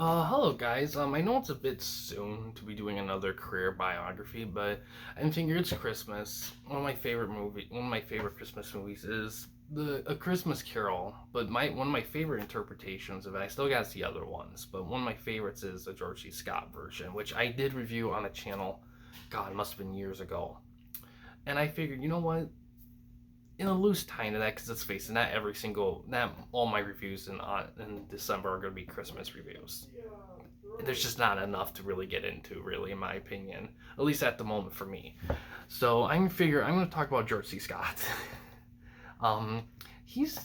Hello guys. I know it's a bit soon to be doing another career biography, but I figure it's Christmas. One of my favorite Christmas movies is the A Christmas Carol. But my one of my favorite interpretations of it, I still got to see other ones, but one of my favorites is the George C. Scott version, which I did review on a channel. God, it must have been years ago. And I figured, you know what? In a loose tie to that, because let's face it, not all my reviews in December are going to be Christmas reviews. There's just not enough to really get into, really, in my opinion. At least at the moment for me. So I'm going to talk about George C. Scott. um, he's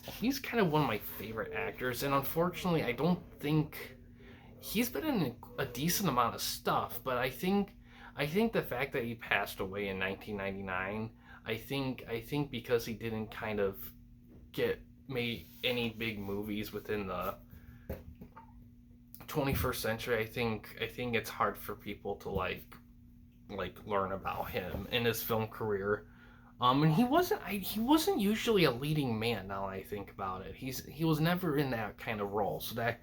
kind of one of my favorite actors, and unfortunately, I don't think he's been in a decent amount of stuff. But I think the fact that he passed away in 1999, I think because he didn't kind of get made any big movies within the 21st century, I think it's hard for people to like learn about him in his film career. And he wasn't usually a leading man. Now I think about it, he was never in that kind of role. So that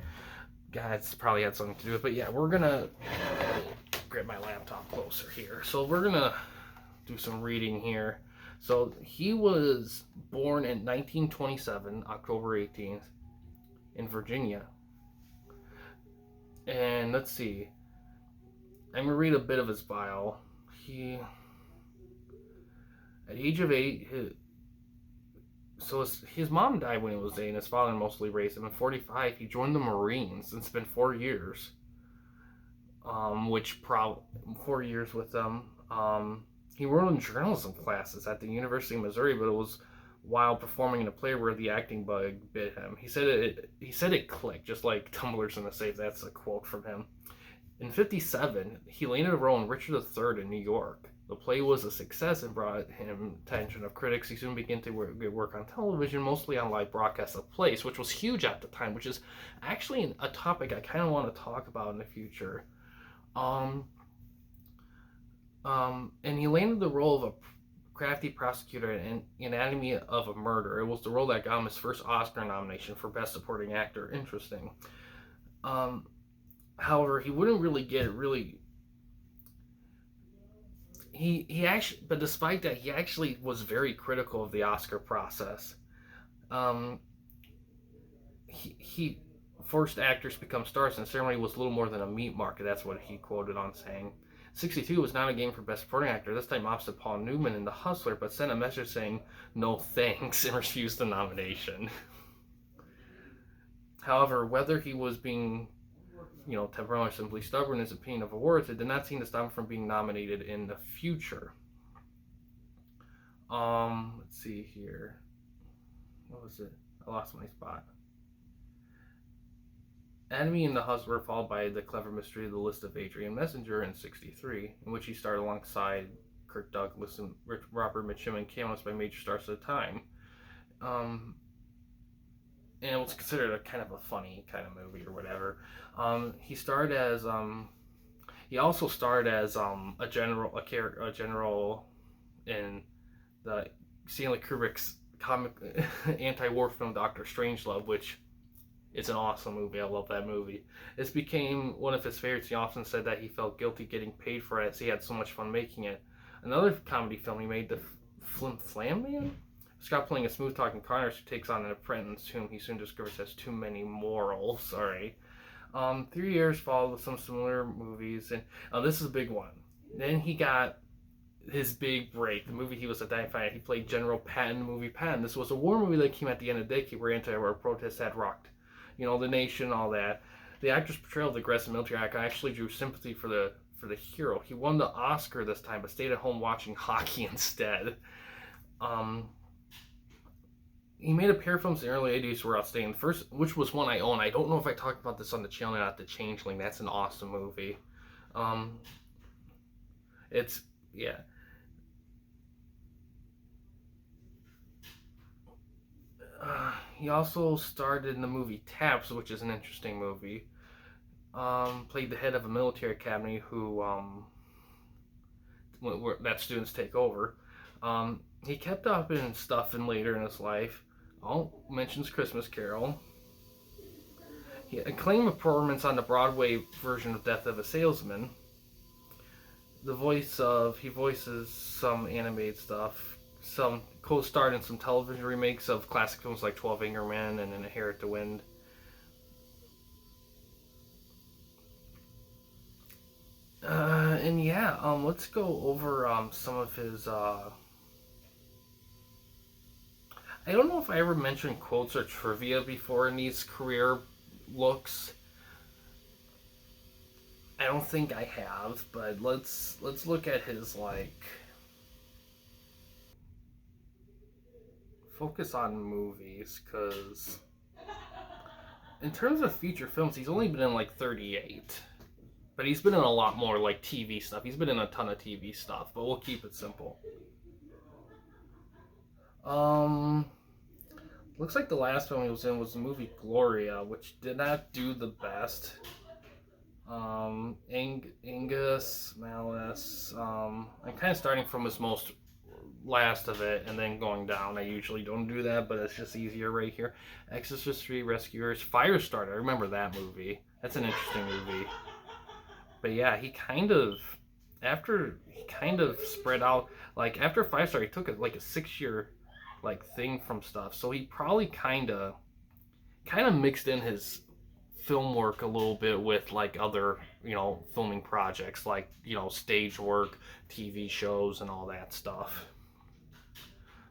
that's probably had something to do with it. But yeah, we're gonna grab my laptop closer here. So we're gonna do some reading here. So he was born in 1927, October 18th, in Virginia. And let's see, I'm gonna read a bit of his bio. He, at age of 8, his mom died when he was 8, and his father mostly raised him. At 45, he joined the Marines and spent 4 years, which 4 years with them. He wrote in journalism classes at the University of Missouri, but it was while performing in a play where the acting bug bit him. He said it clicked, just like tumblers in the safe. That's a quote from him. In 57, he landed a role in Richard III in New York. The play was a success and brought him attention of critics. He soon began to work on television, mostly on live broadcasts of plays, which was huge at the time, which is actually a topic I kind of want to talk about in the future. Um, and he landed the role of a crafty prosecutor in Anatomy of a Murder. It was the role that got him his first Oscar nomination for Best Supporting Actor. Interesting. Um, However, he wouldn't really get really. He actually, but despite that, he actually was very critical of the Oscar process. Um, he forced actors to become stars, and the ceremony was little more than a meat market. That's what he quoted on saying. 62 was not a game for Best Supporting Actor, this time opposite Paul Newman in The Hustler, but sent a message saying no thanks and refused the nomination. However, whether he was being temperamental or simply stubborn in his opinion of awards, it did not seem to stop him from being nominated in the future. Let's see here. What was it? I lost my spot. Enemy and The Hustler, followed by The Clever Mystery of the List of Adrian Messenger in 63, in which he starred alongside Kirk Douglas and Robert Mitchum and cameos by major stars at the time. And it was considered a kind of a funny kind of movie or whatever. He also starred as a general in the Stanley Kubrick's comic anti-war film Doctor Strangelove, which it's an awesome movie. I love that movie. This became one of his favorites. He often said that he felt guilty getting paid for it as he had so much fun making it. Another comedy film he made, The Flim Flam Man? Scott playing a smooth-talking car nurse who takes on an apprentice whom he soon discovers has too many morals. Sorry. 3 years followed with some similar movies, and this is a big one. Then he got his big break, the movie he was identifying. He played General Patton in the movie Patton. This was a war movie that came at the end of the decade where anti-war protests had rocked, the nation, all that. The actor's portrayal of the aggressive military act actually drew sympathy for the hero. He won the Oscar this time, but stayed at home watching hockey instead. He made a pair of films in the early 80s were outstanding. The first, which was one I own. I don't know if I talked about this on the channel or not, The Changeling. That's an awesome movie. It's, yeah. He also starred in the movie Taps, which is an interesting movie. Played the head of a military academy who, that students take over. He kept up in stuff and later in his life. Mentions Christmas Carol. acclaimed performance on the Broadway version of Death of a Salesman. He voices some animated stuff. Some co-starred in some television remakes of classic films like 12 Angry Men and Inherit the Wind. And yeah, let's go over some of his. I don't know if I ever mentioned quotes or trivia before in these career looks. I don't think I have, but let's look at his like focus on movies because in terms of feature films, he's only been in like 38. But he's been in a lot more like TV stuff. He's been in a ton of TV stuff, but we'll keep it simple. Um, looks like the last film he was in was the movie Gloria, which did not do the best. Angus Malice. I'm kind of starting from his most last of it and then going down. I usually don't do that, but it's just easier right here. Exorcist 3, Rescuers, Firestarter. I remember that movie. That's an interesting movie. But yeah, he kind of spread out like after Firestarter, he took like a 6 year like thing from stuff. So he probably kind of mixed in his film work a little bit with like other filming projects like stage work, TV shows, and all that stuff.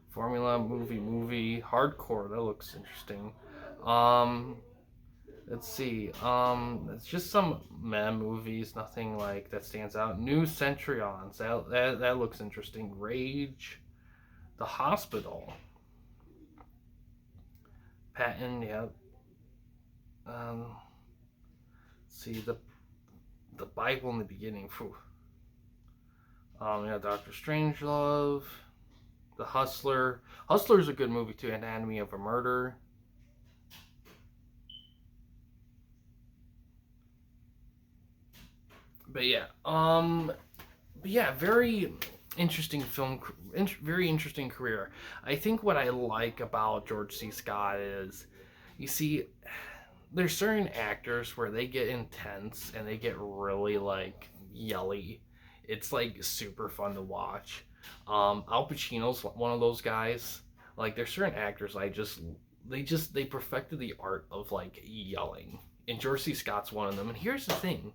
Formula movie hardcore, that looks interesting. um let's see, it's just some meh movies, nothing like that stands out. New Centurions, that looks interesting. Rage, The Hospital, Patton, yeah. See the Bible in the beginning. Phew. Yeah, Doctor Strangelove, The Hustler. Hustler's a good movie too. Anatomy of a Murder. But yeah, very interesting film, very interesting career. I think what I like about George C. Scott is, you see, there's certain actors where they get intense and they get really like yelly. It's like super fun to watch. Al Pacino's one of those guys. Like there's certain actors they perfected the art of like yelling, and George C. Scott's one of them. And here's the thing: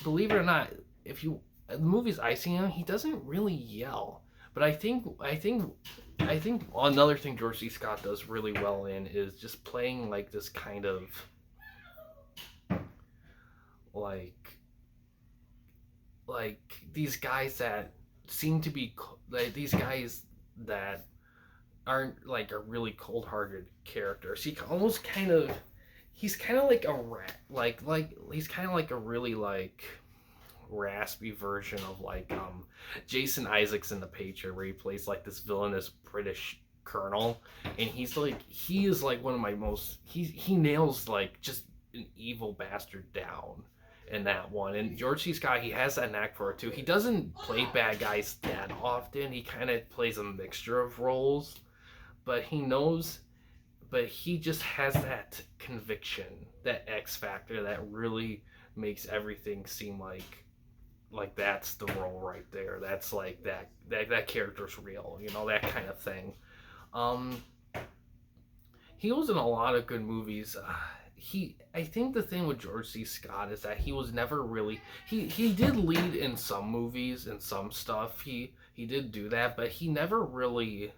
believe it or not, if you the movies I see him, he doesn't really yell. But I think another thing George C. Scott does really well in is just playing like this kind of like like these guys that seem to be like these guys that aren't like a really cold-hearted characters. He's kind of like a rat, he's kind of like a really like raspy version of like Jason Isaacs in The Patriot, where he plays like this villainous British colonel, and he is like one of my most he nails like just an evil bastard down in that one. And George C. Scott, he has that knack for it too. He doesn't play bad guys that often. He kind of plays a mixture of roles, but he just has that conviction, that X factor that really makes everything seem like that's the role right there. That's like that character's real, that kind of thing. Um, he was in a lot of good movies. I think the thing with George C. Scott is that he was never really he did lead in some movies and some stuff. He did do that, but he never really.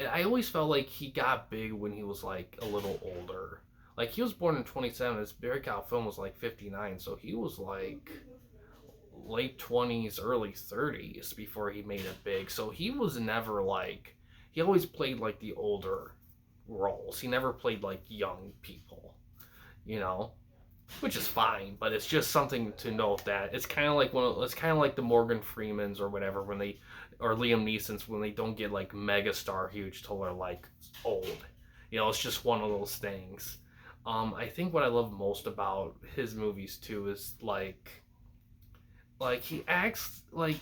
I always felt like he got big when he was like a little older. Like he was born in 27. His breakout film was like 59, so he was like late 20s, early 30s before he made it big. So he was never like, he always played like the older roles. He never played like young people, you know, which is fine, but it's just something to note that it's kind of like it's kind of like the Morgan Freemans or whatever or Liam Neeson's when they don't get like mega star huge till they're like old. It's just one of those things. I think what I love most about his movies too is like he acts like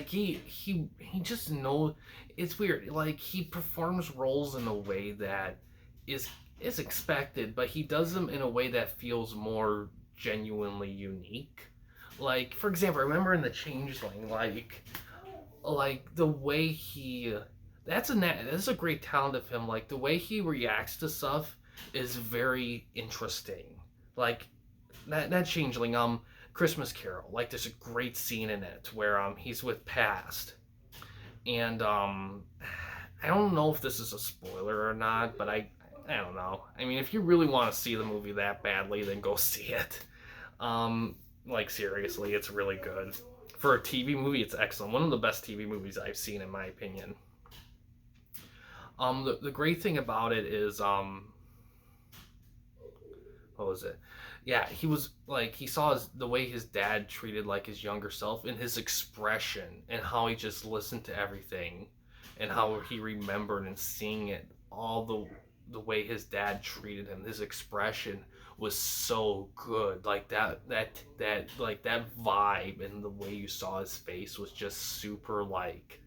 he just knows. It's weird. Like he performs roles in a way that is is expected, but he does them in a way that feels more genuinely unique. Like, for example, I remember in The Changeling, like the way he that's a great talent of him. Like the way he reacts to stuff is very interesting. Like that Changeling, Christmas Carol, like there's a great scene in it where he's with Past, and I don't know if this is a spoiler or not, but I don't know. I mean, if you really want to see the movie that badly, then go see it. Um, like seriously, it's really good. For a TV movie, it's excellent. One of the best TV movies I've seen, in my opinion. The great thing about it is, what was it? Yeah, he was like he saw the way his dad treated like his younger self, and his expression, and how he just listened to everything, and how he remembered and seeing it all the way his dad treated him. His expression was so good. Like that vibe and the way you saw his face was just super like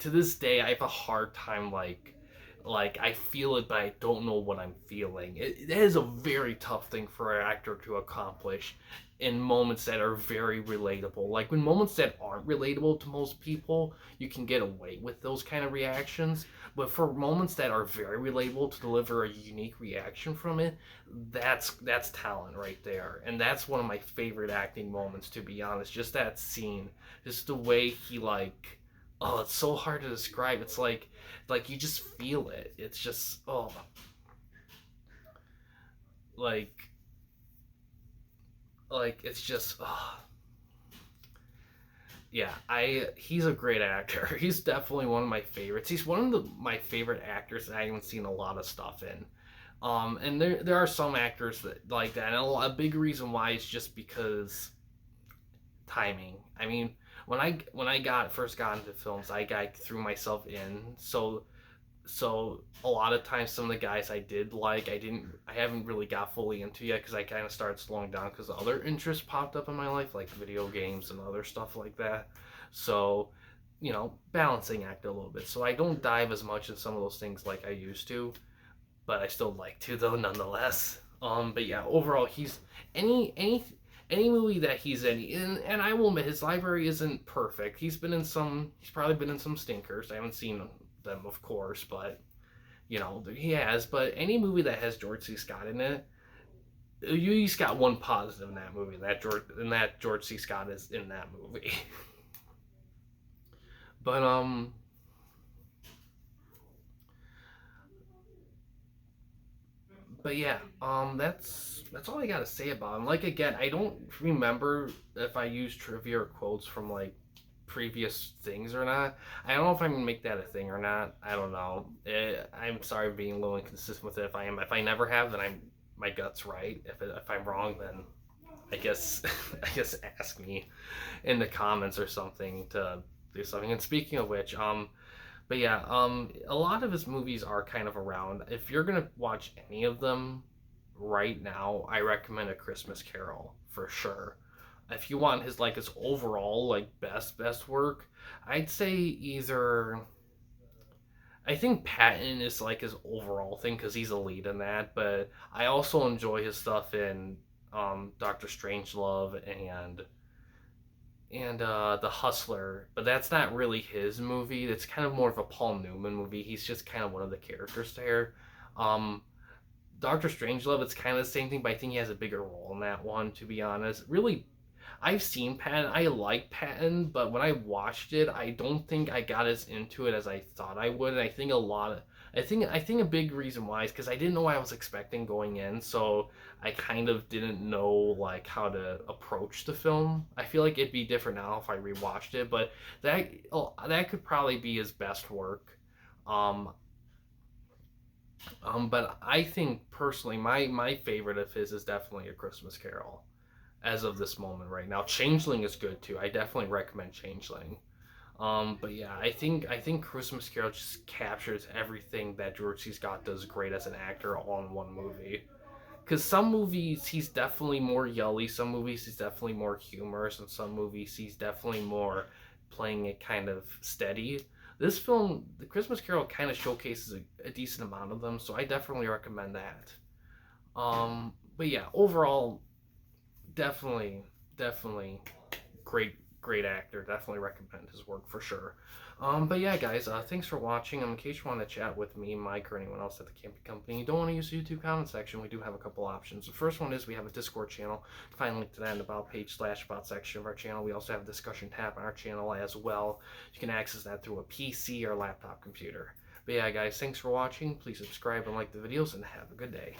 to this day I have a hard time like I feel it but I don't know what I'm feeling. It is a very tough thing for an actor to accomplish in moments that are very relatable. Like when moments that aren't relatable to most people, you can get away with those kind of reactions. But for moments that are very relatable, to deliver a unique reaction from it, that's talent right there. And that's one of my favorite acting moments, to be honest. Just that scene, just the way he oh, it's so hard to describe. It's like you just feel it. It's just like it's just yeah, I he's a great actor. He's definitely one of my favorites. He's one of my favorite actors that I haven't seen a lot of stuff in. And there are some actors that like that, and a big reason why is just because timing. I mean, when I got first got into films, I threw myself in. So a lot of times, some of the guys I did like, I haven't really got fully into yet because I kind of started slowing down because other interests popped up in my life, like video games and other stuff like that. So, balancing act a little bit. So I don't dive as much in some of those things like I used to, but I still like to though nonetheless. But yeah, overall, he's any any any movie that he's in, and I will admit his library isn't perfect. He's probably been in some stinkers. I haven't seen them, of course, but he has. But any movie that has George C. Scott in it, you at least got one positive in that movie. That George C. Scott is in that movie. But yeah, that's all I gotta say about him. Like again, I don't remember if I used trivia or quotes from like previous things or not. I don't know if I'm gonna make that a thing or not. I don't know. I'm sorry being a little inconsistent with it. If I never have, then I'm my gut's right. If I'm wrong, then I guess I guess ask me in the comments or something to do something. And speaking of which, but yeah, a lot of his movies are kind of around. If you're gonna watch any of them right now, I recommend A Christmas Carol for sure. If you want his overall best work, I'd say either I think Patton is like his overall thing because he's a lead in that, but I also enjoy his stuff in Doctor Strangelove and The Hustler, but that's not really his movie. It's kind of more of a Paul Newman movie. He's just kind of one of the characters there. Um, Doctor Strangelove, it's kind of the same thing, but I think he has a bigger role in that one. To be honest, really, I've seen Patton. I like Patton, but when I watched it, I don't think I got as into it as I thought I would. And I think a big reason why is because I didn't know what I was expecting going in, so I kind of didn't know like how to approach the film. I feel like it'd be different now if I rewatched it, but that could probably be his best work. Um, but I think personally, my favorite of his is definitely A Christmas Carol as of this moment right now. Changeling is good too. I definitely recommend Changeling. But yeah, I think Christmas Carol just captures everything that George C. Scott does great as an actor all in one movie. Because some movies he's definitely more yelly, some movies he's definitely more humorous, and some movies he's definitely more playing it kind of steady. This film, The Christmas Carol, kind of showcases a decent amount of them, so I definitely recommend that. But yeah, overall, definitely, definitely great actor. Definitely recommend his work for sure. But yeah, guys, thanks for watching. In case you want to chat with me, Mike, or anyone else at the Campy Company, you don't want to use the YouTube comment section, we do have a couple options. The first one is we have a Discord channel. You can find a link to that in the About page / About section of our channel. We also have a discussion tab on our channel as well. You can access that through a PC or laptop computer. But yeah, guys, thanks for watching. Please subscribe and like the videos, and have a good day.